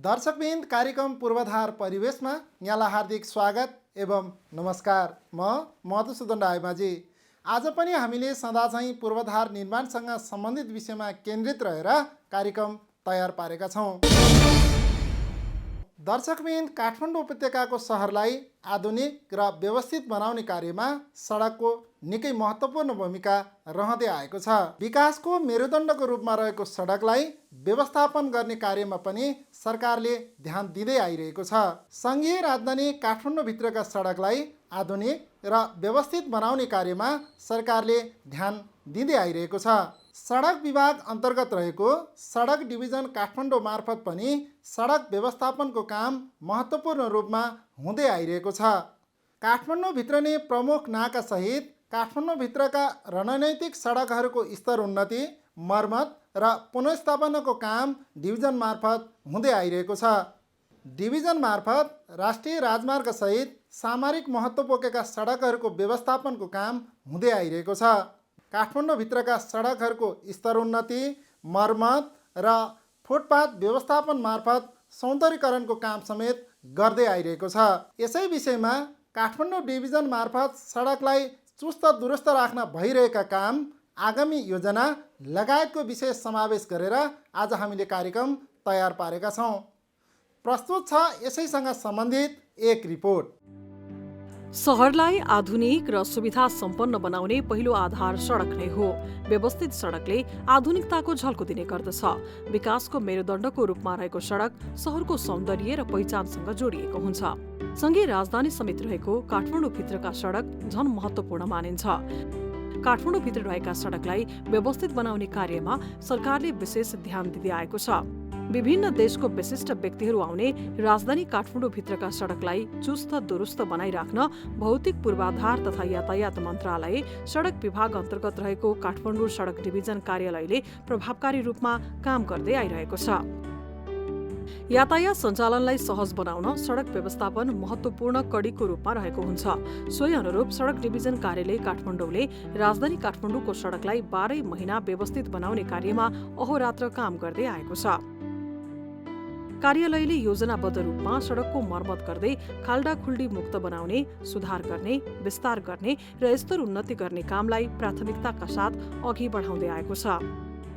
दर्शकवृन्द कार्यक्रम पूर्वाधार परिवेशमा यहाँलाई हार्दिक स्वागत एवं नमस्कार। म मधुसूदन रायमाझी। आज पनि हामीले सदाझैँ पूर्वाधार निर्माणसँग सम्बन्धित विषयमा केन्द्रित रहेर कार्यक्रम तयार पारेका छौँ। दर्शकवृन्द, काठमाडौँ उपत्यकाको सहरलाई आधुनिक र व्यवस्थित बनाउने कार्यमा सडकको निकै महत्त्वपूर्ण भूमिका रहँदै आएको छ। विकासको मेरुदण्डको रूपमा रहेको सडकलाई व्यवस्थापन गर्ने कार्यमा पनि सरकारले ध्यान दिँदै आइरहेको छ। सङ्घीय राजधानी काठमाडौँभित्रका सडकलाई आधुनिक र व्यवस्थित बनाउने कार्यमा सरकारले ध्यान दिँदै आइरहेको छ। सडक विभाग अन्तर्गत रहेको सडक डिभिजन काठमाडौँ मार्फत पनि सडक व्यवस्थापनको काम महत्त्वपूर्ण रूपमा हुँदै आइरहेको छ। काठमाडौँभित्र नै प्रमुख नाका सहित काठमाडौँभित्रका रणनैतिक सडकहरूको स्तर उन्नति, मर्मत र पुनर्स्थापनाको काम डिभिजन मार्फत हुँदै आइरहेको छ। डिभिजन मार्फत राष्ट्रिय राजमार्ग सहित सामरिक महत्त्व बोकेका सडकहरूको व्यवस्थापनको काम हुँदै आइरहेको छ। काठमाडौँभित्रका सडकहरूको स्तर उन्नति, मर्मत र फुटपाथ व्यवस्थापन मार्फत सौन्दर्यीकरणको काम समेत गर्दै आइरहेको छ। यसै विषयमा काठमाडौँ डिभिजन मार्फत सडकलाई चुस्त दुरुस्त राख्न भइरहेका काम, आगामी योजना लगायतको विषय समावेश गरेर आज हामीले कार्यक्रम तयार पारेका छौँ। प्रस्तुत छ यसैसँग सम्बन्धित एक रिपोर्ट। सहरलाई आधुनिक र सुविधा सम्पन्न बनाउने पहिलो आधार सडक नै हो। व्यवस्थित सडकले आधुनिकताको झल्को दिने गर्दछ। विकासको मेरुदण्डको रूपमा रहेको सडक सहरको सौन्दर्य र पहिचानसँग जोडिएको हुन्छ। सँगै राजधानी समेत रहेको काठमाडौँभित्रका सडक झन महत्त्वपूर्ण मानिन्छ। काठमाडौँभित्र रहेका सडकलाई व्यवस्थित बनाउने कार्यमा सरकारले विशेष ध्यान दिँदै आएको छ। विभिन्न देशको विशिष्ट व्यक्तिहरू आउने राजधानी काठमाडौँभित्रका सडकलाई चुस्त दुरुस्त बनाइराख्न भौतिक पूर्वाधार तथा यातायात मन्त्रालय, सडक विभाग अन्तर्गत रहेको काठमाडौँ सडक डिभिजन कार्यालयले प्रभावकारी रूपमा काम गर्दै आइरहेको छ। यातायात सञ्चालनलाई सहज बनाउन सडक व्यवस्थापन महत्त्वपूर्ण कडीको रूपमा रहेको हुन्छ। सोही अनुरूप सडक डिभिजन कार्यालय काठमाडौँले राजधानी काठमाडौँको सडकलाई 12 महिना व्यवस्थित बनाउने कार्यमा अहोरात्र काम गर्दै आएको छ। कार्यालयले योजनाबद्ध रूपमा सडकको मर्मत गर्दै खाल्डाखुल्डी मुक्त बनाउने, सुधार गर्ने, विस्तार गर्ने र स्तर उन्नति गर्ने कामलाई प्राथमिकताका साथ अघि बढाउँदै आएको छ।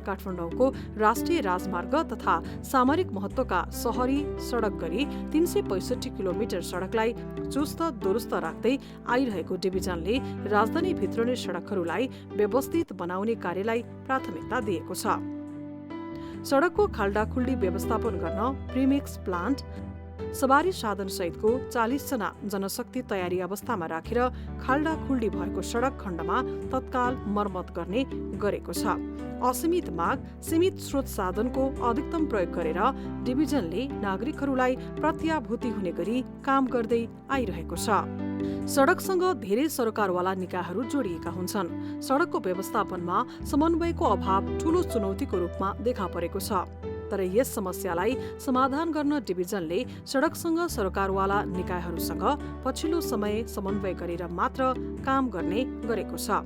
काठमाडौँको राष्ट्रिय राजमार्ग तथा सामरिक महत्त्वका सहरी सडक गरी 365 किलोमिटर सडकलाई चुस्त दुरुस्त राख्दै आइरहेको डिभिजनले राजधानीभित्र नै सडकहरूलाई व्यवस्थित बनाउने कार्यलाई प्राथमिकता दिएको छ। सडकको खाल्डाखुल्डी व्यवस्थापन गर्न प्रिमिक्स प्लान्ट, सवारी साधन सहितको 40 जना जनशक्ति तयारी अवस्थामा राखेर खाल्डाखुल्डी भएको सडक खण्डमा तत्काल मर्मत गर्ने गरेको छ। असीमित माग, सीमित स्रोत साधनको अधिकतम प्रयोग गरेर डिभिजनले नागरिकहरूलाई प्रत्याभूति हुने गरी काम गर्दै आइरहेको छ। सडकसँग धेरै सरकारवाला निकायहरू जोडिएका हुन्छन्। सडकको व्यवस्थापनमा समन्वयको अभाव ठूलो चुनौतीको रूपमा देखा परेको छ। तर यस समस्यालाई समाधान गर्न डिभिजनले सडकसँग सरकारवाला निकायहरूसँग पछिल्लो समय समन्वय गरेर मात्र काम गर्ने गरेको छ।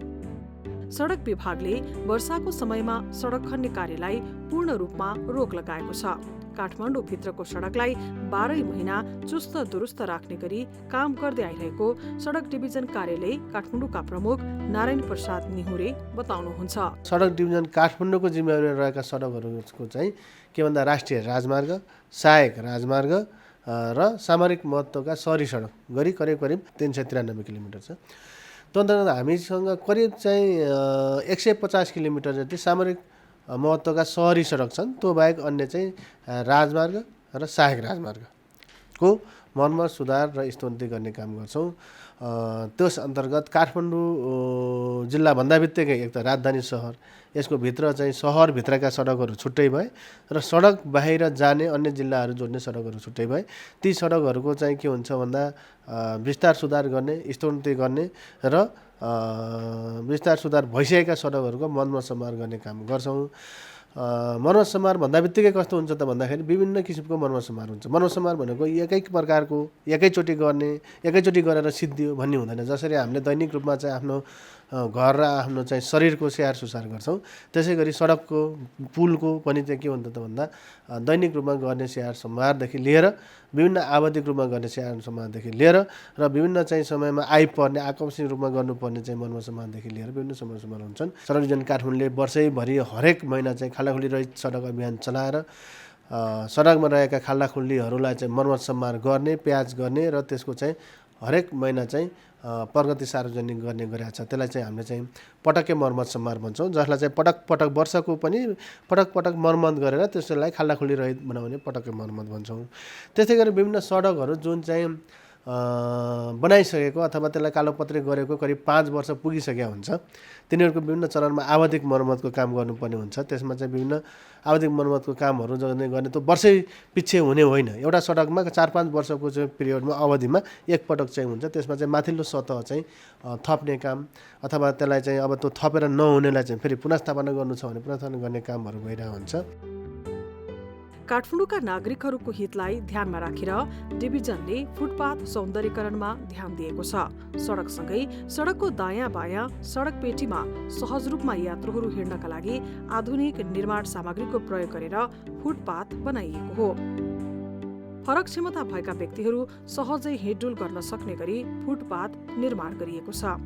सडक विभागले वर्षाको समयमा सडक खन्ने कार्यलाई पूर्ण रूपमा रोक लगाएको छ। काठमाडौँभित्रको सडकलाई 12 महिना चुस्त दुरुस्त राख्ने गरी काम गर्दै आइरहेको सडक डिभिजन कार्यालय काठमाडौँका प्रमुख नारायण प्रसाद निहुरे बताउनुहुन्छ। सडक डिभिजन काठमाडौँको जिम्मेवारी रहेका सडकहरूको चाहिँ के भन्दा राष्ट्रिय राजमार्ग, सहायक राजमार्ग र सामरिक महत्त्वका सहरी सडक गरी करिब 393 किलोमिटर छ। तदनन्तर हामीसँग करिब चाहिँ 150 किलोमिटर जति सामरिक महत्त्वका सहरी सडक छन्। त्यो बाहेक अन्य चाहिँ राजमार्ग र सहायक राजमार्गको मर्मत, सुधार र स्तरोन्नति गर्ने काम गर्छौँ। त्यस अन्तर्गत काठमाडौँ जिल्लाभन्दा बित्तिकै एक त राजधानी सहर, यसको भित्र चाहिँ सहरभित्रका सडकहरू छुट्टै भए र सडक बाहिर जाने अन्य जिल्लाहरू जोड्ने सडकहरू छुट्टै भए। ती सडकहरूको चाहिँ के हुन्छ भन्दा विस्तार सुधार गर्ने, स्तरोन्नति गर्ने र विस्तार सुधार भइसकेका सडकहरूको मर्मत समार गर्ने काम गर्छौँ। मर्मत समार भन्दा बित्तिकै कस्तो हुन्छ त भन्दाखेरि विभिन्न किसिमको मर्मत समार हुन्छ। मर्मत समार भनेको एकै प्रकारको एकैचोटि गर्ने, एकैचोटि गरेर सिद्धियो भन्ने हुँदैन। जसरी हामीले दैनिक रूपमा चाहिँ आफ्नो घर र आफ्नो चाहिँ शरीरको स्याहार सुसार गर्छौँ। त्यसै गरी सडकको पुलको पनि चाहिँ के हुन्छ त भन्दा दैनिक रूपमा गर्ने स्याहार सम्हारदेखि लिएर विभिन्न आवधिक रूपमा गर्ने स्याहार सम्हारदेखि लिएर र विभिन्न चाहिँ समयमा आइपर्ने आकस्मिक रूपमा गर्नुपर्ने चाहिँ मर्मत सम्हारदेखि लिएर विभिन्न समस्या हुन्छन्। सडक डिभिजन काठमाडौँले वर्षैभरि हरेक महिना चाहिँ खाल्डाखुल्डी रहित सडक अभियान चलाएर सडकमा रहेका खाल्डाखुल्डीहरूलाई चाहिँ मर्मत सम्हार गर्ने, प्याच गर्ने र त्यसको चाहिँ हरेक महिना चाहिँ प्रगति सार्वजनिक गर्ने गरेका छ। त्यसलाई चाहिँ हामीले चाहिँ पटक्कै मर्मत सम्हार भन्छौँ, जसलाई चाहिँ पटक पटक वर्षको पनि पटक पटक मर्मत गरेर त्यसलाई खाल्डाखुल्डी रहित बनाउने पटक्कै मर्मत भन्छौँ। त्यस्तै गरी विभिन्न सडकहरू जुन चाहिँ बनाइसकेको अथवा त्यसलाई कालोपत्री गरेको करिब 5 वर्ष पुगिसकेका हुन्छ, तिनीहरूको विभिन्न चरणमा आवधिक मर्मतको काम गर्नुपर्ने हुन्छ। त्यसमा चाहिँ विभिन्न आवधिक मर्मतको कामहरू गर्ने त्यो वर्षै पछि हुने होइन, एउटा सडकमा 4-5 वर्षको चाहिँ पिरियडमा अवधिमा एकपटक चाहिँ हुन्छ। त्यसमा चाहिँ माथिल्लो सतह चाहिँ थप्ने काम अथवा त्यसलाई चाहिँ अब त्यो थपेर नहुनेलाई चाहिँ फेरि पुनर्स्थापना गर्नु छ भने पुनर्स्थापना गर्ने कामहरू भइरहेको हुन्छ। काठमाडौँका नागरिकहरूको हितलाई ध्यानमा राखेर डिभिजनले फुटपाथ सौन्दर्यीकरणमा ध्यान दिएको छ। सडकसँगै सडकको दायाँ बायाँ सडक पेटीमा सहज रूपमा यात्रुहरू हिँड्नका लागि आधुनिक निर्माण सामग्रीको प्रयोग गरेर फुटपाथ बनाइएको हो। फरक क्षमता भएका व्यक्तिहरू सहजै हिँडडुल गर्न सक्ने गरी फुटपाथ निर्माण गरिएको छ।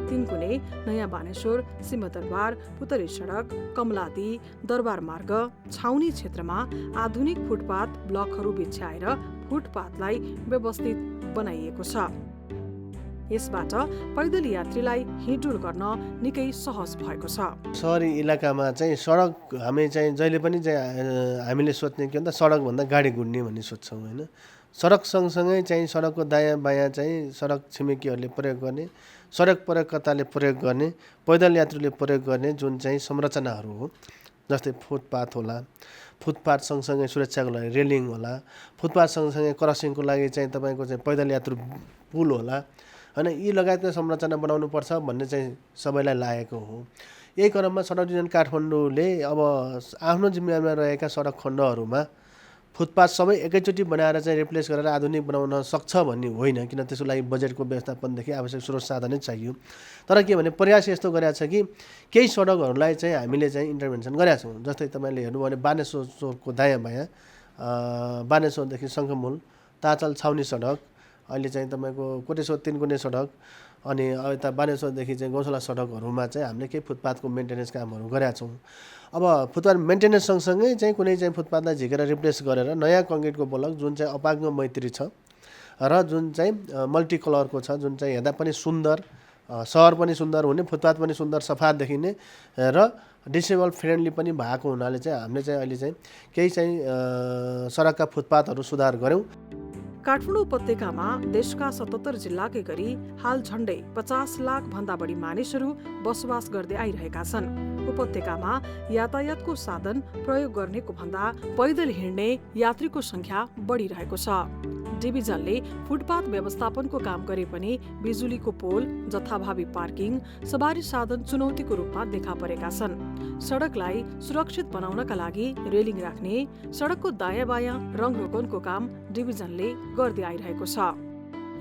तिनकुने, नयाँ बानेश्वर, सिंहदरबार, पुतरी सडक, कमलादी, दरबार मार्ग, छाउनी क्षेत्रमा आधुनिक फुटपाथ ब्लकहरू बिछ्याएर फुटपाथलाई व्यवस्थित बनाइएको छ। यसबाट पैदल यात्रीलाई हिँडडुल गर्न निकै सहज भएको छ। सहरी इलाकामा चाहिँ सडक हामी चाहिँ जहिले पनि चाहिँ हामीले सोच्ने के भन्दा सडकभन्दा गाडी गुड्ने भन्ने सोध्छौँ होइन। सडक सँगसँगै चाहिँ सडकको दायाँ बायाँ चाहिँ सडक छिमेकीहरूले प्रयोग गर्ने, सडक प्रयोगकर्ताले प्रयोग गर्ने, पैदल यात्रुले प्रयोग गर्ने जुन चाहिँ संरचनाहरू हो, जस्तै फुटपाथ होला, फुटपाथ सँगसँगै सुरक्षाको लागि रेलिङ होला, फुटपाथ सँगसँगै क्रसिङको लागि चाहिँ तपाईँको चाहिँ पैदल यात्रु पुल होला होइन, यी लगायतका संरचना बनाउनुपर्छ भन्ने चाहिँ सबैलाई लागेको हो। यही क्रममा सडक डिभिजन काठमाडौँले अब आफ्नो जिम्मेवारीमा रहेका सडक खण्डहरूमा फुटपाथ सबै एकैचोटि बनाएर चाहिँ रिप्लेस गरेर आधुनिक बनाउन सक्छ भन्ने होइन, किन त्यसको लागि बजेटको व्यवस्थापनदेखि आवश्यक स्रोत साधनै चाहियो। तर के भने प्रयास यस्तो गरेका छ कि केही सडकहरूलाई चाहिँ हामीले चाहिँ इन्टरभेन्सन गरेका छौँ। जस्तै तपाईँले हेर्नुभयो भने बानेश्वरको दायाँ बायाँ बानेश्वरदेखि शङ्खमूल ताचल छाउनी सडक, अहिले चाहिँ तपाईँको कोटेश्वर तिनकुने सडक अनि यता बानेश्वरदेखि चाहिँ गौशाला सडकहरूमा चाहिँ हामीले केही फुटपाथको मेन्टेनेन्स कामहरू गरेका छौँ। अब फुटपाथ मेन्टेनेन्स सँगसँगै चाहिँ कुनै चाहिँ फुटपाथलाई झिकेर रिप्लेस गरेर नयाँ कङ्क्रिटको ब्लक जुन चाहिँ अपाङ्ग मैत्री छ र जुन चाहिँ मल्टी कलरको छ, जुन चाहिँ हेर्दा पनि सुन्दर, सहर पनि सुन्दर हुने, फुटपाथ पनि सुन्दर सफा देखिने र डिसेबल फ्रेन्डली पनि भएको हुनाले चाहिँ हामीले चाहिँ अहिले चाहिँ केही चाहिँ सडकका फुटपाथहरू सुधार गऱ्यौँ। काठमाडौँ उपत्यकामा देशका 77 जिल्लाकै गरी हाल झण्डै 50 लाख भन्दा बढी मानिसहरू बसोबास गर्दै आइरहेका छन्। उपत्यकामा यातायातको साधन प्रयोग गर्नेको भन्दा पैदल हिँड्ने यात्रीको संख्या बढिरहेको छ। डिभिजनले फुटपाथ व्यवस्थापनको काम गरे पनि बिजुलीको पोल, जथाभावी पार्किङ, सवारी साधन चुनौतीको रूपमा देखा परेका छन्। सडकलाई सुरक्षित बनाउनका लागि रेलिङ राख्ने, सडकको दायाँ बायाँ रङरोगनको काम डिभिजनले गर्दै आइरहेको छ।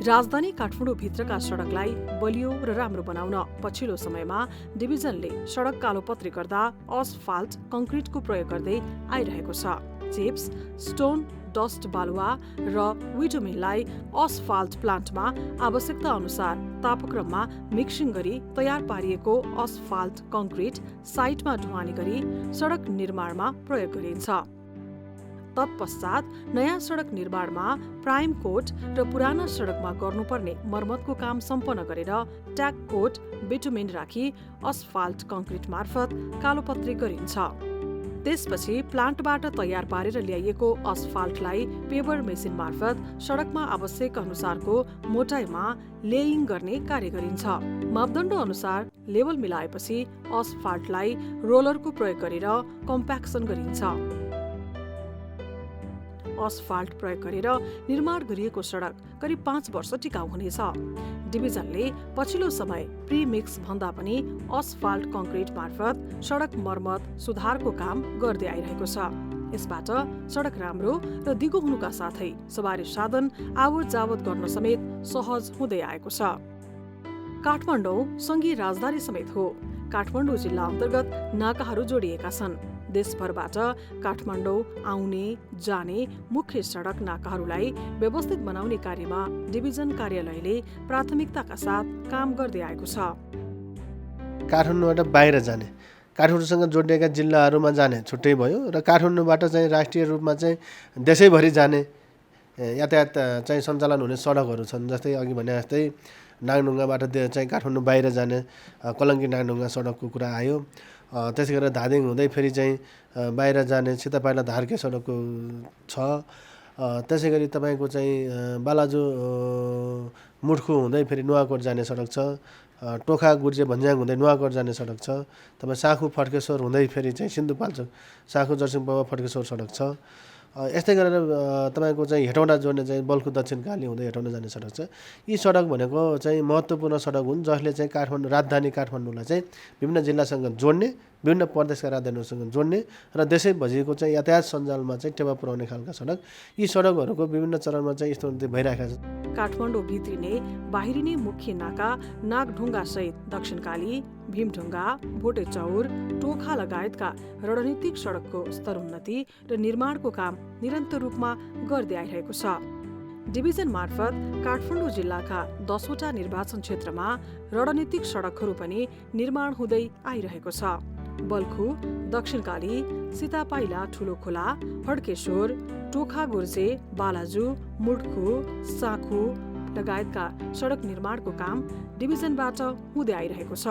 राजधानी काठमाडौँ भित्रका सडकलाई बलियो र राम्रो बनाउन पछिल्लो समयमा डिभिजनले सडक कालोपत्री गर्दा असफाल्ट कङ्क्रिटको प्रयोग गर्दै आइरहेको छ। चिप्स, स्टोन, डस्ट बालुवा र विटोमिनलाई असफाल्ट प्लान्टमा आवश्यकता अनुसार तापक्रममा मिक्सिङ गरी तयार पारिएको असफाल्ट कङ्क्रिट साइटमा ढुवानी गरी सडक निर्माणमा प्रयोग गरिन्छ। तत्पश्चात नयाँ सडक निर्माणमा प्राइम कोट र पुराना सडकमा गर्नुपर्ने मर्मतको काम सम्पन्न गरेर ट्याग कोट बिटुमिन राखी असफाल्ट कङ्क्रिट मार्फत कालोपत्री गरिन्छ। त्यसपछि प्लान्टबाट तयार पारेर ल्याइएको असफाल्टलाई पेवर मेसिन मार्फत सडकमा आवश्यक अनुसारको मोटाइमा लेइङ गर्ने कार्य गरिन्छ। मापदण्ड अनुसार लेभल मिलाएपछि असफाल्टलाई रोलरको प्रयोग गरेर कम्प्याक्सन गरिन्छ। असफाल्ट प्रयोग गरेर निर्माण गरिएको सडक करिब 5 वर्ष टिकाउ हुनेछ। डिभिजनले पछिल्लो समय प्रिमिक्स भन्दा पनि असफाल्ट कङ्क्रिट मार्फत सडक मर्मत सुधारको काम गर्दै आइरहेको छ। यसबाट सडक राम्रो र दिगो हुनुका साथै सवारी साधन आवत जावत गर्न समेत सहज हुँदै आएको छ। काठमाडौँ सङ्घीय राजधानी समेत हो। काठमाडौँ जिल्ला अन्तर्गत नाकाहरू जोडिएका छन्। देशभरबाट काठमाडौँ आउने जाने मुख्य सडक नाकाहरूलाई व्यवस्थित बनाउने कार्यमा डिभिजन कार्यालयले प्राथमिकताका साथ काम गर्दै आएको छ। काठमाडौँबाट बाहिर जाने, काठमाडौँसँग जोडिएका जिल्लाहरूमा जाने छुट्टै भयो र काठमाडौँबाट चाहिँ राष्ट्रिय रूपमा चाहिँ देशैभरि जाने यातायात चाहिँ सञ्चालन हुने सडकहरू छन्। जस्तै अघि भने जस्तै नागढुङ्गाबाट चाहिँ काठमाडौँ बाहिर जाने कलङ्की नागढुङ्गा सडकको कुरा आयो। त्यसै गरेर धादिङ हुँदै फेरि चाहिँ बाहिर जाने सीतापाइला धारके सडकको छ। त्यसै गरी तपाईँको चाहिँ बालाजु मुठ्कु हुँदै फेरि नुवाकोट जाने सडक छ। टोखा गुर्जे भन्ज्याङ हुँदै नुवाकोट जाने सडक छ। तपाईँ साँखु फड्केश्वर हुँदै फेरि चाहिँ सिन्धुपाल्चोक साँखु जर्सिङपावा फड्केश्वर सडक छ। यस्तै गरेर तपाईँको चाहिँ हेटौँडा जोड्ने चाहिँ बल्खु दक्षिणकाली हुँदै हेटौँडा जाने सडक छ। यी सडक भनेको चाहिँ महत्त्वपूर्ण सडक हुन् जसले चाहिँ काठमाडौँ राजधानी काठमाडौँलाई चाहिँ विभिन्न जिल्लासँग जोड्ने, विभिन्न प्रदेशका राजधानीहरूसँग जोड्ने र देशैभरिको चाहिँ यातायात सञ्जालमा चाहिँ टेवा पुर्याउने खालका सडक। यी सडकहरूको विभिन्न चरणमा चाहिँ स्तरोन्नति भइरहेका छ। काठमाडौँ भित्रिने बाहिरिने मुख्य नाका नागढुङ्गा सहित दक्षिणकाली, भीमढुङ्गा, भोटेचौर, टोखा लगायतका रणनीतिक सडकको स्तरोन्नति र निर्माणको काम निरन्तर रूपमा गर्दै आइरहेको छ। डिभिजन मार्फत काठमाडौँ जिल्लाका 10वटा निर्वाचन क्षेत्रमा रणनीतिक सडकहरू पनि निर्माण हुँदै आइरहेको छ। बल्खु, दक्षिणकाली, सीतापाइला ठुलो खोला, फड्केश्वर, टोखा गुर्जे, बालाजु, मुड्कु, साँखु लगायतका सडक निर्माणको काम डिभिजनबाट हुँदै आइरहेको छ।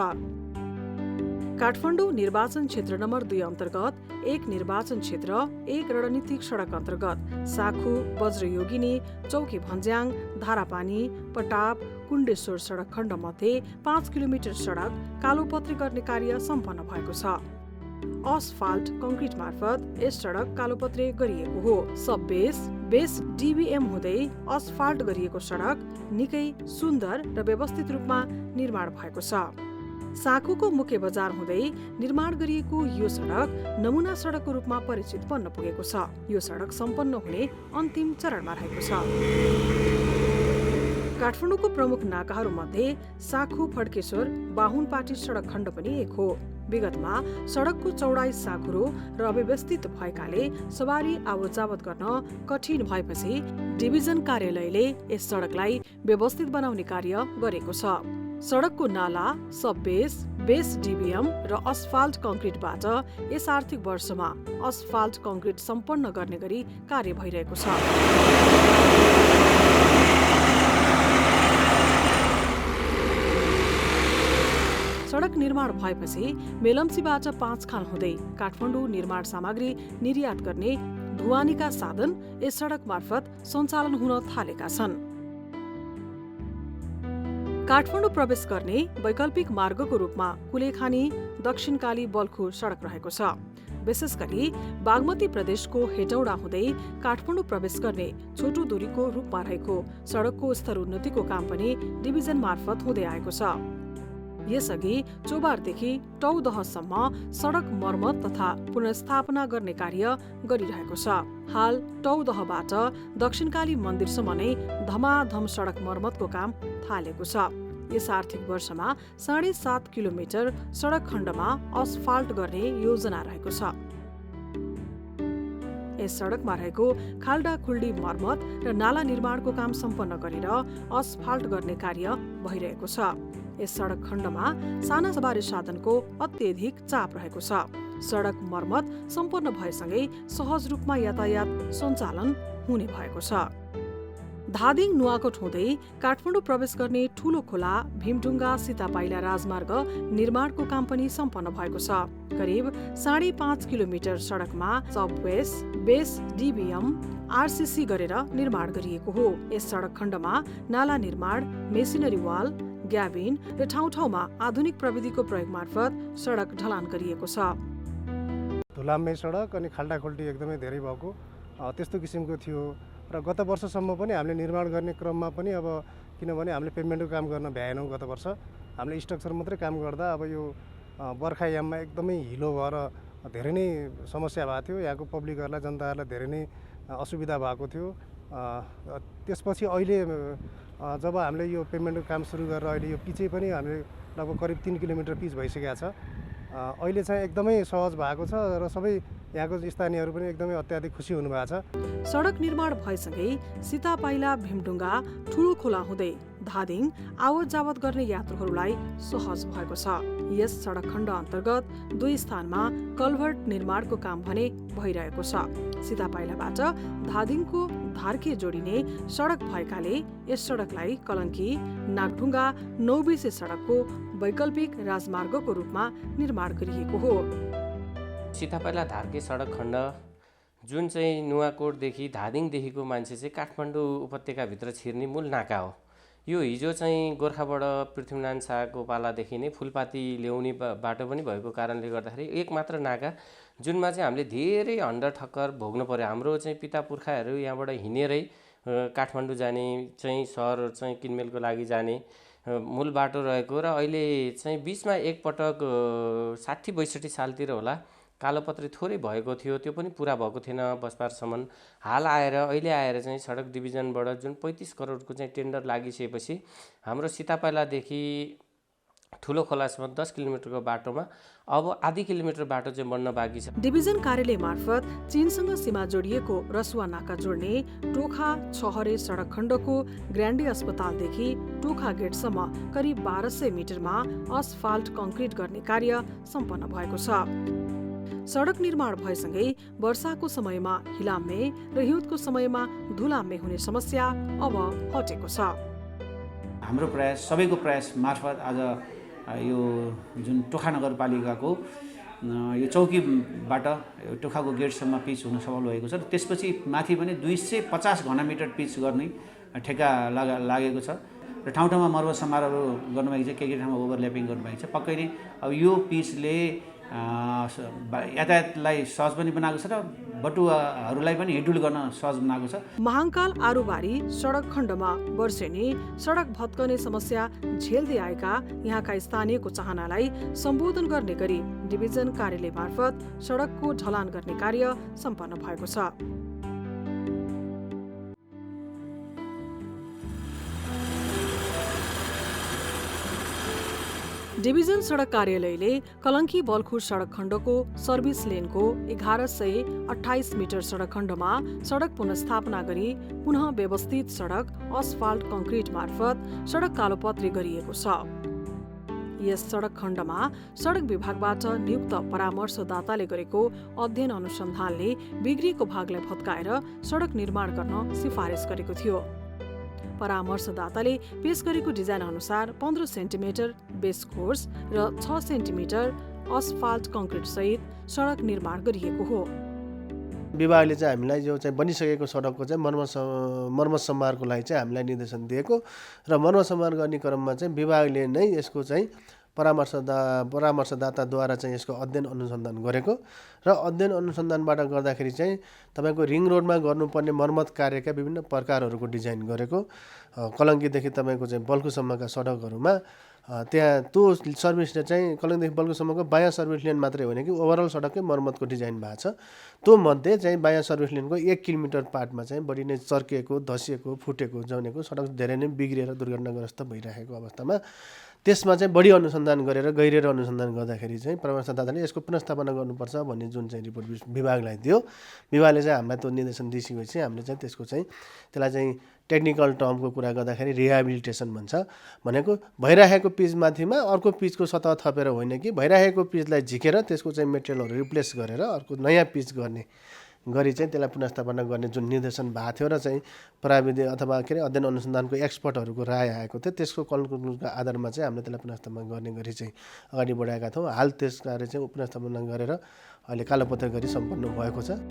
काठमाडौँ निर्वाचन क्षेत्र नम्बर 2 अन्तर्गत 1 निर्वाचन क्षेत्र 1 रणनीतिक सडक अन्तर्गत साँखु, वज्रयोगिनी, चौकी भन्ज्याङ, धारापानी, पटाप, कुण्डेश्वर सडक खण्ड मध्ये 5 किलोमिटर सडक कालोपत्री गर्ने कार्य सम्पन्न भएको छ। असफाल्ट कङ्क्रिट मार्फत यस सडक कालोपत्री गरिएको हो। सब बेस डिबिएम हुँदै असफाल्ट गरिएको सडक निकै सुन्दर र व्यवस्थित रूपमा निर्माण भएको छ। साँखुको मुख्य बजार हुँदै निर्माण गरिएको यो सडक नमुना सडकको रूपमा परिचित बन्न पुगेको छ। यो सडक सम्पन्न हुने अन्तिम चरणमा रहेको छ। काठमाडौँको प्रमुख नाकाहरू मध्ये साँखु फड्केश्वर बाहुनपाटी सडक खण्ड पनि एक हो। विगतमा सडकको चौडाइ साँघुरो र अव्यवस्थित भएकाले सवारी आवतजावत गर्न कठिन भएपछि डिभिजन कार्यालयले यस सडकलाई व्यवस्थित बनाउने कार्य गरेको छ। सडकको नाला, सब बेस डिबिएम र असफाल्ट कङ्क्रिटबाट यस आर्थिक वर्षमा असफाल्ट कङ्क्रिट सम्पन्न गर्ने गरी कार्य भइरहेको छ। सडक निर्माण भएपछि मेलम्चीबाट 5 खाल हुँदै काठमाडौँ निर्माण सामग्री निर्यात गर्ने ढुवानीका साधन यस सडक मार्फत सञ्चालन हुन थालेका छन्। काठमाडौँ प्रवेश गर्ने वैकल्पिक मार्गको रूपमा कुलेखानी, दक्षिणकाली, बल्खु सडक रहेको छ। विशेष गरी बागमती प्रदेशको हेटौडा हुँदै काठमाडौँ प्रवेश गर्ने छोटो दूरीको रूपमा रहेको सडकको स्तरोन्नतिको काम पनि डिभिजन मार्फत हुँदै आएको छ। यसअघि चोबारदेखि टौदहसम्म सडक मर्मत तथा पुनर्स्थापना गर्ने कार्य गरिरहेको छ। हाल टौदहबाट दक्षिणकाली मन्दिरसम्म नै धमाधम सडक मर्मतको काम थालेको छ। यस आर्थिक वर्षमा 7.5 किलोमिटर सडक खण्डमा असफाल्ट गर्ने योजना रहेको छ। यस सडकमा रहेको खाल्डा खुल्डी मर्मत र नाला निर्माणको काम सम्पन्न गरेर असफाल्ट गर्ने कार्य भइरहेको छ। यस सडक खण्डमा साना सवारी साधनको अत्यधिक चाप रहेको छ। सडक मर्मत सम्पन्न भएसँगै सहज रूपमा यातायात सञ्चालन हुने भएको छ। धादिङ नुवाकोट हुँदै काठमाडौँ प्रवेश गर्ने ठूलो खोला भीमढुङ्गा सीतापाइला राजमार्ग निर्माणको काम पनि सम्पन्न भएको छ। करिब 5.5 किलोमिटर सडकमा सब बेस डिबिएम आरसीसी गरेर निर्माण गरिएको हो। यस सडक खण्डमा नाला निर्माण, मेसिनरी वाल, ग्याबिन र ठाउँ ठाउँमा आधुनिक प्रविधिको प्रयोग मार्फत सडक ढलान गरिएको छ। धुलाम्बे सडक अनि खाल्डाखुल्डी एकदमै धेरै भएको त्यस्तो किसिमको थियो र गत वर्षसम्म पनि हामीले निर्माण गर्ने क्रममा पनि अब किनभने हामीले पेमेन्टको काम गर्न भ्याएनौँ। गत वर्ष हामीले स्ट्रक्चर मात्रै काम गर्दा अब यो बर्खायाममा एकदमै हिलो भएर धेरै नै समस्या भएको थियो। यहाँको पब्लिकहरूलाई जनताहरूलाई धेरै नै असुविधा भएको थियो। त्यसपछि अहिले जब हामीले यो पेमेन्टको काम सुरु गरेर अहिले यो पिचै पनि हामीले लगभग करिब 3 किलोमिटर पिच भइसकेको छ। अहिले चाहिँ एकदमै सहज भएको छ र सबै यहाँको स्थानीयहरू पनि एकदमै अत्याधिक खुसी हुनुभएको छ। सडक निर्माण भएसँगै सीतापाइला भीमडुङ्गा ठुलो खोला हुँदै धादिङ आवत जावत गर्ने यात्रुहरूलाई सहज भएको छ। यस सडक खण्ड अन्तर्गत 2 स्थानमा कल्भर्ट निर्माणको काम भने भइरहेको छ। सीतापाइलाबाट धादिङको धार्के जोडिने सडक भएकाले यस सडकलाई कलङ्की नागढुङ्गा 9 सडकको वैकल्पिक राजमार्गको रूपमा निर्माण गरिएको हो। सीतापाइला धार्के सडक खण्ड जुन चाहिँ नुवाकोटदेखि धादिङदेखिको मान्छे चाहिँ काठमाडौँ उपत्यकाभित्र छिर्ने मूल नाका हो। यो हिजो चाहिँ गोर्खाबाट पृथ्वीनारायण शाहको पालादेखि नै फुलपाती ल्याउने बाटो पनि भएको कारणले गर्दाखेरि एक मात्र नाका जुनमा चाहिँ हामीले धेरै हन्डर ठक्कर भोग्नु पर्यो। हाम्रो चाहिँ पिता पुर्खाहरू यहाँबाट हिँडेरै काठमाडौँ जाने चाहिँ सहर चाहिँ किनमेलको लागि जाने मूल बाटो रहेको र अहिले चाहिँ बिचमा एकपटक 60-62 सालतिर होला कालोपत्री थोरै भएको थियो, त्यो पनि पुरा भएको थिएन बसपारसम्म। अहिले आएर चाहिँ सडक डिभिजनबाट जुन 35 करोडको चाहिँ टेन्डर लागिसकेपछि हाम्रो सीतापाइलादेखि ठुलो खोलासम्म 10 किलोमिटरको बाटोमा अब आधी किलोमिटर बाटो चाहिँ बन्न बाँकी छ। डिभिजन कार्यालय मार्फत चीनसँग सीमा जोडिएको रसुवा नाका जोड्ने टोखा छहरे सडक खण्डको ग्रान्डी अस्पतालदेखि टोखा गेटसम्म करिब 1200 मिटरमा असफाल्ट कङ्क्रिट गर्ने कार्य सम्पन्न भएको छ। सडक निर्माण भएसँगै वर्षाको समयमा हिलाम्मे र हिउँदको समयमा धुलाम्मे हुने समस्या अब हटेको छ। हाम्रो प्रयास सबैको प्रयास मार्फत आज यो जुन टोखा नगरपालिकाको यो चौकीबाट टोखाको गेटसम्म पिच हुन सफल भएको छ र त्यसपछि माथि पनि 250 घनमिटर पिच गर्ने ठेक्का लागेको छ र ठाउँ ठाउँमा मर्मत समारोहहरू गर्नुभएको छ, के ठाउँमा ओभरल्यापिङ गर्नुभएको छ। पक्कै नै अब यो पिचले यातायातलाई सहज पनि बनाएको छ र बटुवाहरूलाई पनि हिडुल गर्न सहज बनाएको छ। महाङ्काल आरुबारी सडक खण्डमा वर्षेनी सडक भत्कने समस्या झेल्दै आएका यहाँका स्थानीयको चाहनालाई सम्बोधन गर्ने गरी डिभिजन कार्यालय मार्फत सडकको ढलान गर्ने कार्य सम्पन्न भएको छ। डिभिजन सडक कार्यालयले कलङ्की बल्खु सडक खण्डको सर्भिस लेनको 1128 मिटर सडक खण्डमा सडक पुनर्स्थापना गरी पुनः व्यवस्थित सडक असफाल्ट कङ्क्रिट मार्फत सडक कालोपत्री गरिएको छ। यस सडक खण्डमा सडक विभागबाट नियुक्त परामर्शदाताले गरेको अध्ययन अनुसन्धानले बिग्रिएको भागलाई भत्काएर सडक निर्माण गर्न सिफारिस गरेको थियो। परामर्शदाताले पेश गरेको डिजाइन अनुसार 15 सेन्टिमिटर बेस कोर्स र 6 सेन्टिमिटर असफाल्ट कङ्क्रिट सहित सडक निर्माण गरिएको हो। विभागले चाहिँ हामीलाई जो चाहिँ बनिसकेको सडकको चाहिँ मर्मत सम्मारको लागि चाहिँ हामीलाई निर्देशन दिएको र मर्मत सम्मार गर्ने क्रममा चाहिँ विभागले नै यसको चाहिँ परामर्शदाताद्वारा चाहिँ यसको अध्ययन अनुसन्धान गरेको र अध्ययन अनुसन्धानबाट गर्दाखेरि चाहिँ तपाईँको रिङ रोडमा गर्नुपर्ने मर्मत कार्यका विभिन्न प्रकारहरूको डिजाइन गरेको। कलङ्कीदेखि तपाईँको चाहिँ बल्कुसम्मका सडकहरूमा त्यहाँ त्यो सर्भिसले चाहिँ कलङ्कीदेखि बल्कुसम्मको बायाँ सर्भिस लेन मात्रै होइन कि ओभरअल सडककै मर्मतको डिजाइन भएको छ। त्यो मध्ये चाहिँ बायाँ सर्भिस लेनको 1 किलोमिटर पार्टमा चाहिँ बढी नै चर्किएको, धसिएको, फुटेको, जमेको सडक धेरै नै बिग्रिएर दुर्घटनाग्रस्त भइरहेको अवस्थामा त्यसमा चाहिँ बढी अनुसन्धान गरेर गहिरेर अनुसन्धान गर्दाखेरि चाहिँ परामर्शदाताले यसको पुनर्स्थापना गर्नुपर्छ भन्ने जुन चाहिँ रिपोर्ट विभागलाई दियो। विभागले चाहिँ हामीलाई त्यो निर्देशन दिइसकेपछि हामीले चाहिँ त्यसको चाहिँ त्यसलाई चाहिँ टेक्निकल टर्मको कुरा गर्दाखेरि रिहेबिलिटेसन भन्छ। भनेको भइरहेको पिचमाथिमा अर्को पिचको सतह थपेर होइन कि भइरहेको पिचलाई झिकेर त्यसको चाहिँ मेटेरियलहरू रिप्लेस गरेर अर्को नयाँ पिच गर्ने गरी चाहिँ त्यसलाई पुनर्स्थापना गर्ने जुन निर्देशन भएको थियो र चाहिँ प्राविधि अथवा के अरे अध्ययन अनुसन्धानको एक्सपर्टहरूको राय आएको थियो त्यसको कन्क्लुजनको आधारमा चाहिँ हामीले त्यसलाई पुनर्स्थापना गर्ने गरी चाहिँ अगाडि बढाएका थियौँ। हाल त्यस कार्य चाहिँ पुनर्स्थापना गरेर अहिले कालोपत्र गरी सम्पन्न भएको छ।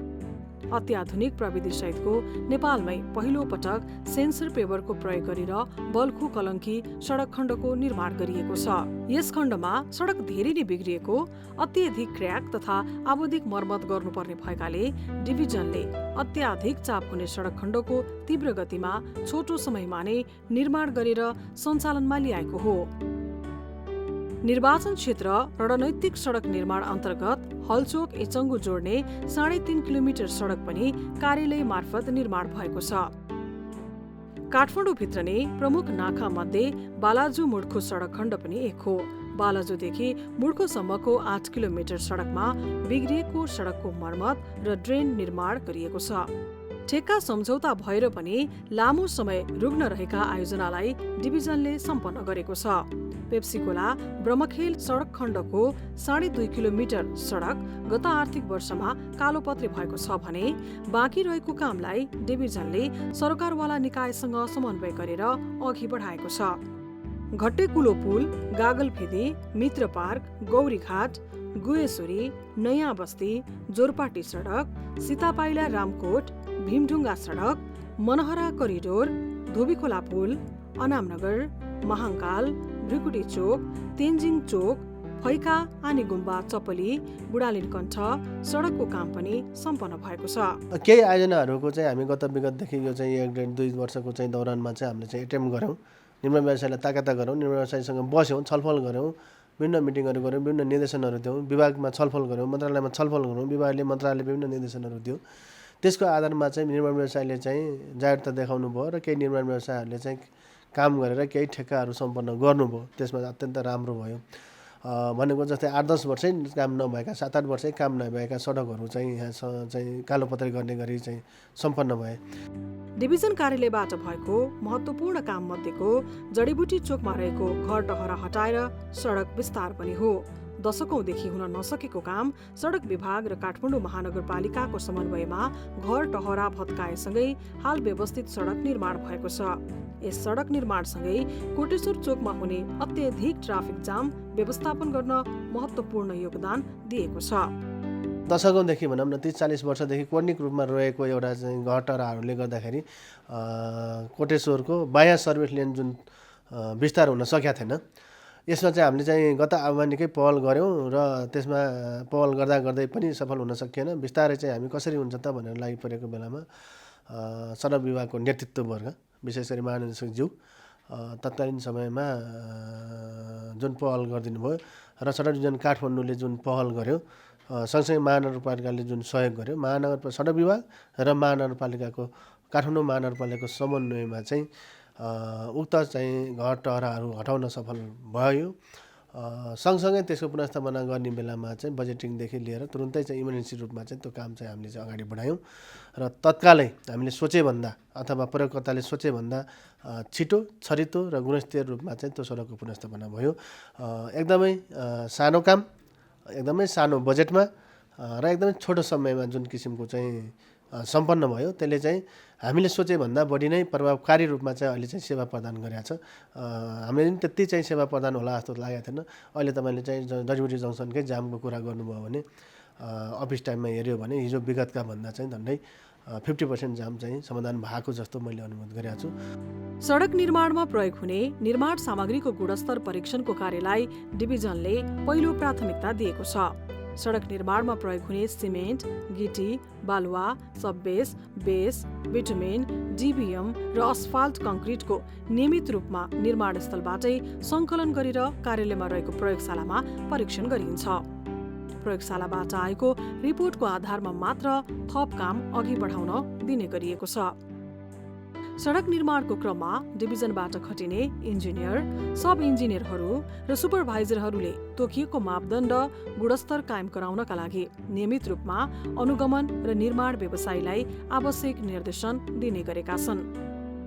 अत्याधुनिक प्रविधि सहितको नेपालमै पहिलो पटक सेन्सर पेपरको प्रयोग गरेर बल्खु कलङ्की सडक खण्डको निर्माण गरिएको छ। यस खण्डमा सडक धेरै नै बिग्रिएको, अत्यधिक क्र्याक तथा आवधिक मर्मत गर्नुपर्ने भएकाले डिभिजनले अत्याधिक चाप हुने सडक खण्डको तीव्र गतिमा छोटो समयमा नै निर्माण गरेर सञ्चालनमा ल्याएको हो। निर्वाचन क्षेत्र रणनैतिक सडक निर्माण अन्तर्गत हलचोक एचङ्गु जोड्ने 3.5 किलोमिटर सडक पनि कार्यालय मार्फत निर्माण भएको छ। काठमाडौँभित्र नै प्रमुख नाका मध्ये बालाजु मुड्को सडक खण्ड पनि एक हो। बालाजुदेखि मुड्कोसम्मको 8 किलोमिटर सडकमा बिग्रिएको सडकको मर्मत र ड्रेन निर्माण गरिएको छ। ठेक्का सम्झौता भएर पनि लामो समय रुग्न रहेका आयोजनालाई डिभिजनले सम्पन्न गरेको छ। पेप्सीकोला ब्रह्मखेल सडक खण्डको 2.5 किलोमिटर सडक गत आर्थिक वर्षमा कालोपत्री भएको छ भने बाँकी रहेको कामलाई डिभिजनले सरकारवाला निकायसँग समन्वय गरेर अघि बढाएको छ। घट्टेकुलो पुल, गागलफेदी, मित्र पार्क, गौरीघाट, गुएसुरी, नयाँ बस्ती, जोरपाटी सडक, सीतापाइला रामकोट, भीमढुङ्गा सडक, मनहरा करिडोर, धोबीखोला पुल, अनामनगर, महाङ्काल, भ्रिकुटी चोक, तेन्जिङ चोक, फैका, आनीगुम्बा, चपली, बुढालिनकण्ठ सडकको काम पनि सम्पन्न भएको छ। केही आयोजनाहरूको चाहिँ हामी गत विगतदेखि यो चाहिँ 1.5-2 वर्षको चाहिँ दौरानमा चाहिँ हामीले चाहिँ एटेम्प गऱ्यौँ। निर्माण व्यवसायलाई ताकता गऱ्यौँ, निर्माण व्यवसायसँग बस्यौँ, छलफल गऱ्यौँ, विभिन्न मिटिङहरू गऱ्यौँ, विभिन्न निर्देशनहरू दियौँ, विभागमा छलफल गऱ्यौँ, मन्त्रालयमा छलफल गऱ्यौँ, विभागले मन्त्रालयले विभिन्न निर्देशनहरू दियो। त्यसको आधारमा चाहिँ निर्माण व्यवसायले चाहिँ जागरुकता देखाउनु भयो र केही निर्माण व्यवसायहरूले चाहिँ काम गरेर केही ठेक्काहरू सम्पन्न गर्नुभयो। त्यसमा अत्यन्त राम्रो भयो। भनेको जस्तै 8-10 वर्षै काम नभएका, 7-8 वर्षै काम नभएका सडकहरू चाहिँ यहाँ चाहिँ कालोपत्री गर्ने गरी चाहिँ सम्पन्न भए। डिभिजन कार्यालयबाट भएको महत्त्वपूर्ण काम मध्येको जडीबुटी चोकमा रहेको घर टहरा हटाएर सडक विस्तार पनि हो। दशकौंदेखि हुन नसकेको काम सडक विभाग र काठमाडौँ महानगरपालिकाको समन्वयमा घर टहरा भत्काएसँगै हाल व्यवस्थित सडक निर्माण भएको छ। यस सडक निर्माणसँगै कोटेश्वर चोकमा हुने अत्यधिक ट्राफिक जाम व्यवस्थापन गर्न महत्त्वपूर्ण योगदान दिएको छ। दशकौंदेखि भनौँ न 30-40 वर्षदेखि क्रनिक रूपमा रहेको एउटा चाहिँ घर टहराहरूले गर्दाखेरि कोटेश्वरको बायाँ सर्भिस लेन जुन विस्तार हुन सकेका थिएन। यसमा चाहिँ हामीले चाहिँ गत आउमा निकै पहल गऱ्यौँ र त्यसमा पहल गर्दा गर्दै पनि सफल हुन सकिएन। बिस्तारै चाहिँ हामी कसरी हुन्छ त भनेर लागि परेको बेलामा सडक विभागको नेतृत्ववर्ग विशेष गरी महानिर्देशकज्यू तत्कालीन समयमा जुन पहल गरिदिनु भयो र सडक डिभिजन काठमाडौँले जुन पहल गर्यो, सँगसँगै महानगरपालिकाले जुन सहयोग गर्यो, सडक विभाग र महानगरपालिकाको काठमाडौँ महानगरपालिकाको समन्वयमा चाहिँ उक्त चाहिँ घर टहराहरू हटाउन सफल भयो। सँगसँगै त्यसको पुनर्स्थापना गर्ने बेलामा चाहिँ बजेटिङदेखि लिएर तुरुन्तै चाहिँ इमर्जेन्सी रूपमा चाहिँ त्यो काम चाहिँ हामीले चाहिँ अगाडि बढायौँ र तत्कालै हामीले सोचेभन्दा अथवा प्रयोगकर्ताले सोचेभन्दा छिटो, छरितो र गुणस्तरीय रूपमा चाहिँ त्यो सडकको पुनर्स्थापना भयो। एकदमै सानो काम, एकदमै सानो बजेटमा र एकदमै छोटो समयमा जुन किसिमको चाहिँ सम्पन्न भयो, त्यसले चाहिँ हामीले सोचेभन्दा बढी नै प्रभावकारी रूपमा चाहिँ अहिले चाहिँ सेवा प्रदान गरेको छ। हामीले पनि त्यति चाहिँ सेवा प्रदान होला जस्तो लागेको थिएन। अहिले तपाईँले चाहिँ जडीबुटी जङ्सनकै जामको कुरा गर्नुभयो भने अफिस टाइममा हेऱ्यो भने हिजो विगतका भन्दा चाहिँ झन्डै 50% जाम चाहिँ समाधान भएको जस्तो मैले अनुभव गरेको छु। सडक निर्माणमा प्रयोग हुने निर्माण सामग्रीको गुणस्तर परीक्षणको कार्यलाई डिभिजनले पहिलो प्राथमिकता दिएको छ। सडक निर्माणमा प्रयोग हुने सिमेन्ट, गिटी, बालुवा, सबबेस, बेस, बिटुमेन, डिबिएम र अस्फाल्ट कङ्क्रिटको नियमित रूपमा निर्माण स्थलबाटै सङ्कलन गरेर कार्यालयमा रहेको प्रयोगशालामा परीक्षण गरिन्छ। प्रयोगशालाबाट आएको रिपोर्टको आधारमा मात्र थप काम अघि बढाउन दिने गरिएको छ। सडक निर्माणको क्रममा डिभिजनबाट खटिने इन्जिनियर, सब इन्जिनियरहरू र सुपरभाइजरहरूले तोकिएको मापदण्ड गुणस्तर कायम गराउनका लागि नियमित रूपमा अनुगमन र निर्माण व्यवसायीलाई आवश्यक निर्देशन दिने गरेका छन्।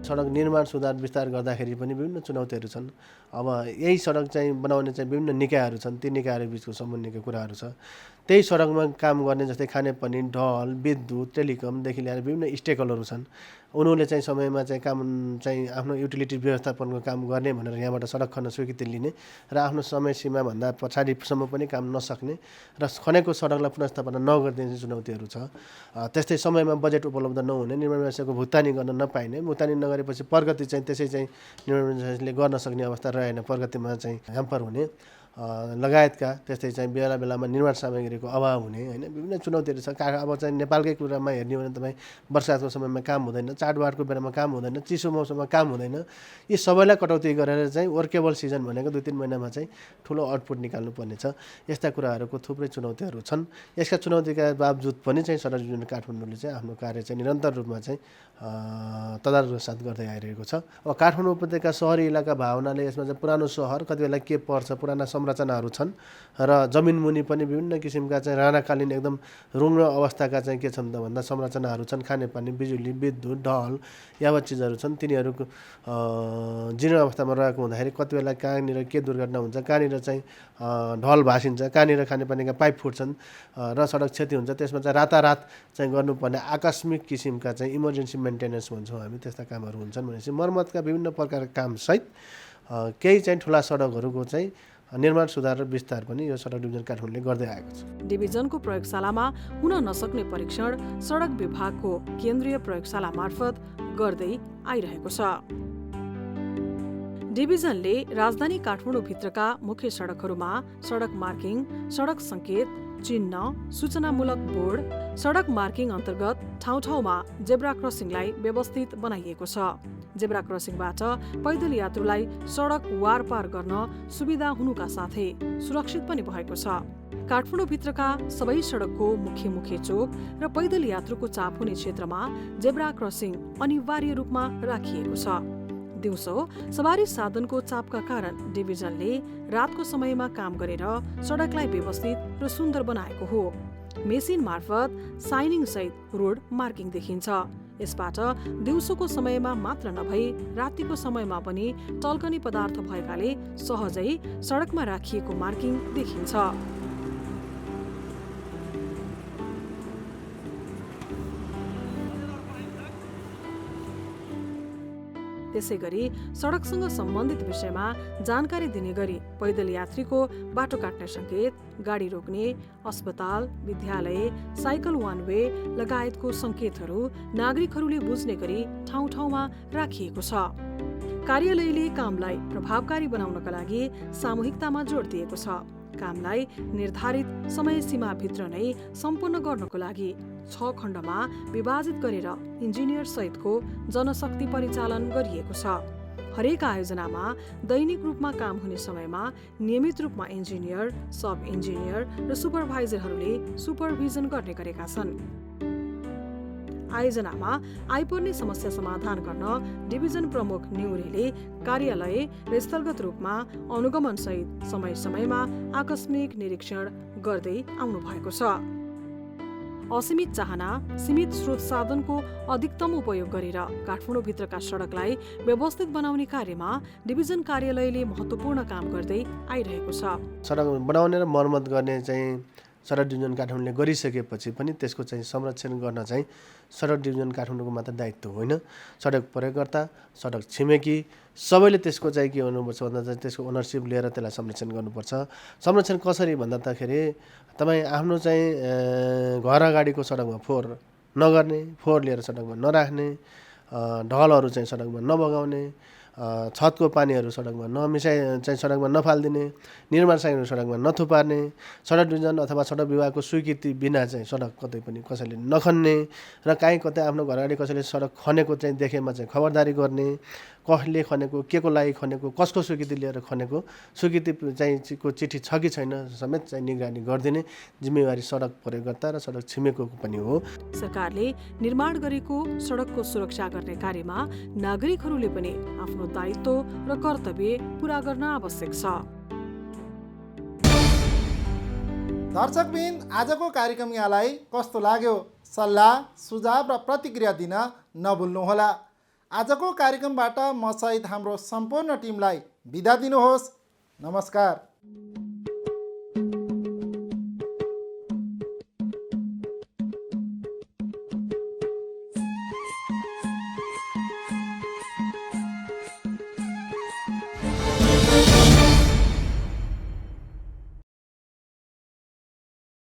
सडक निर्माण सुधार विस्तार गर्दाखेरि पनि विभिन्न चुनौतीहरू छन्। अब यही सडक चाहिँ बनाउने चाहिँ विभिन्न निकायहरू छन्, ती निकायहरू बिचको समन्वयको कुराहरू छ। त्यही सडकमा काम गर्ने जस्तै खानेपानी, ढल, विद्युत, टेलिकमदेखि लिएर विभिन्न स्टेकहोल्डरहरू छन्। उनीहरूले चाहिँ समयमा चाहिँ काम चाहिँ आफ्नो युटिलिटी व्यवस्थापनको काम गर्ने भनेर यहाँबाट सडक खन्न स्वीकृति लिने र आफ्नो समय सीमाभन्दा पछाडिसम्म पनि काम नसक्ने र खनेको सडकलाई पुनर्स्थापना नगरिदिने चुनौतीहरू छ। त्यस्तै समयमा बजेट उपलब्ध नहुने, निर्माण व्यवसायको भुक्तानी गर्न नपाइने, भुक्तानी नगरेपछि प्रगति चाहिँ त्यसै चाहिँ निर्माण व्यवसायले गर्न सक्ने अवस्था रहेन, प्रगतिमा चाहिँ ह्याम्पर हुने लगायतका त्यस्तै चाहिँ बेला बेलामा निर्माण सामग्रीको अभाव हुने होइन विभिन्न चुनौतीहरू छ। अब चाहिँ नेपालकै कुरामा हेर्ने हो भने तपाईँ बर्सातको समयमा काम हुँदैन, चाडबाडको बेलामा काम हुँदैन, चिसो मौसममा काम हुँदैन। यी सबैलाई कटौती गरेर चाहिँ वर्केबल सिजन भनेको 2-3 महिनामा चाहिँ ठुलो आउटपुट निकाल्नुपर्ने छ। यस्ता कुराहरूको थुप्रै चुनौतीहरू छन्। यसका चुनौतीका बावजुद पनि चाहिँ सडक डिभिजन काठमाडौँले चाहिँ आफ्नो कार्य चाहिँ निरन्तर रूपमा चाहिँ तदारुको साथ गर्दै आइरहेको छ। अब काठमाडौँ उपत्यका सहरी इलाका भावनाले यसमा चाहिँ पुरानो सहर कति बेला के पर्छ, पुराना संरचनाहरू छन् र जमिन मुनि पनि विभिन्न किसिमका चाहिँ राणाकालीन एकदम रुग्ण अवस्थाका चाहिँ के छन् त भन्दा संरचनाहरू छन्। खानेपानी, बिजुली, विद्युत, ढल यावत चिजहरू छन्। तिनीहरूको जीर्ण अवस्थामा रहेको हुँदाखेरि कति बेला कहाँनिर के दुर्घटना हुन्छ, कहाँनिर चाहिँ ढल भाँसिन्छ, कहाँनिर खानेपानीका पाइप फुट्छन् र सडक क्षति हुन्छ। त्यसमा चाहिँ रातारात चाहिँ गर्नुपर्ने आकस्मिक किसिमका चाहिँ इमर्जेन्सी मेन्टेनेन्स भन्छौँ हामी, त्यस्ता कामहरू हुन्छन् भनेपछि मर्मतका विभिन्न प्रकारका कामसहित केही चाहिँ ठुला सडकहरूको चाहिँ निर्माण, सुधार र विस्तार पनि यो सडक डिभिजन काठमाडौँले गर्दै आएको छ। डिभिजनको प्रयोगशालामा हुन नसक्ने परीक्षण सडक विभागको केन्द्रीय प्रयोगशाला मार्फत गर्दै आइरहेको छ। डिभिजनले राजधानी काठमाडौँभित्रका मुख्य सडकहरूमा सडक मार्किङ, सडक सङ्केत, चिन्ह, सूचनामूलक बोर्ड, सडक मार्किङ अन्तर्गत ठाउँ ठाउँमा जेब्रा क्रसिङलाई व्यवस्थित बनाइएको छ। जेब्रा क्रसिङबाट पैदल यात्रुलाई सडक वारपार गर्न सुविधा हुनुका साथै सुरक्षित पनि भएको छ। काठमाडौँभित्रका सबै सडकको मुख्य चोक र पैदल यात्रुको चाप हुने क्षेत्रमा जेब्रा क्रसिङ अनिवार्य रूपमा राखिएको छ। दिउँसो सवारी साधनको चापका कारण डिभिजनले रातको समयमा काम गरेर सडकलाई व्यवस्थित र सुन्दर बनाएको हो। मेसिन मार्फत साइनिङ सहित रोड मार्किङ देखिन्छ। यसबाट दिउँसोको समयमा मात्र नभई रातिको समयमा पनि टल्कने पदार्थ भएकाले सहजै सडकमा राखिएको मार्किङ देखिन्छ। त्यसै गरी सडकसँग सम्बन्धित विषयमा जानकारी दिने गरी पैदल यात्रीको बाटो काट्ने सङ्केत, गाडी रोक्ने, अस्पताल, विद्यालय, साइकल वान वे लगायतको सङ्केतहरू नागरिकहरूले बुझ्ने गरी ठाउँ ठाउँमा राखिएको छ। कार्यालयले कामलाई प्रभावकारी बनाउनका लागि सामूहिकतामा जोड दिएको छ। कामलाई निर्धारित समय सीमाभित्र नै सम्पन्न गर्नको लागि 6 खण्डमा विभाजित गरेर इन्जिनियर सहितको जनशक्ति परिचालन गरिएको छ। हरेक आयोजनामा दैनिक रूपमा काम हुने समयमा नियमित रूपमा इन्जिनियर, सब इन्जिनियर र सुपरभाइजरहरूले सुपरभिजन गर्ने गरेका छन्। आयोजनामा आइपर्ने समस्या समाधान गर्न डिभिजन प्रमुख न्युरेले कार्यालय र स्थलगत रूपमा अनुगमन सहित समय समयमा आकस्मिक निरीक्षण गर्दै आउनु भएको छ। असीमित चाहना, सीमित स्रोत साधनको अधिकतम उपयोग गरेर काठमाडौँभित्रका सडकलाई व्यवस्थित बनाउने कार्यमा डिभिजन कार्यालयले महत्त्वपूर्ण काम गर्दै आइरहेको छ। सडक बनाउने र मर्मत गर्ने चाहिँ सडक डिभिजन काठमाडौँले गरिसकेपछि पनि त्यसको चाहिँ संरक्षण गर्न चाहिँ सडक डिभिजन काठमाडौँको मात्र दायित्व होइन। सडक प्रयोगकर्ता, सडक छिमेकी सबैले त्यसको चाहिँ के हुनुपर्छ भन्दा चाहिँ त्यसको ओनरसिप लिएर त्यसलाई संरक्षण गर्नुपर्छ। संरक्षण कसरी भन्दाखेरि तपाईँ आफ्नो चाहिँ घर अगाडिको सडकमा फोहोर नगर्ने, फोहोर लिएर सडकमा नराख्ने, ढलहरू चाहिँ सडकमा नबगाउने, छतको पानीहरू सडकमा नमिसाइ चाहिँ सडकमा नफालिदिने, निर्माण सामग्री सडकमा नथुपार्ने, सडक डिभिजन अथवा सडक विभागको स्वीकृति बिना चाहिँ सडक कतै पनि कसैले नखन्ने र कहीँ कतै आफ्नो घर अगाडि कसैले सडक खनेको चाहिँ देखेमा चाहिँ खबरदारी गर्ने, कसले खनेको, के को लागि खनेको, कसको स्वीकृति लिएर खनेको, स्वीकृति चाहिँ को चिठी छ कि छैन समेत चाहिँ निगरानी गरिदिने जिम्मेवारी सडक प्रयोगकर्ता र सडक छिमेकीको पनि हो। सरकारले निर्माण गरेको सडकको सुरक्षा गर्ने कार्यमा नागरिकहरूले पनि आफ्नो दायित्व र कर्तव्य पूरा गर्न आवश्यक छ। दर्शकबिन, आजको कार्यक्रम यहाँलाई कस्तो लाग्यो? सल्लाह, सुझाव र प्रतिक्रिया दिन नभुल्नुहोला। आजको कार्यक्रमबाट म सहित हाम्रो सम्पूर्ण टिमलाई बिदा दिनुहोस्। नमस्कार।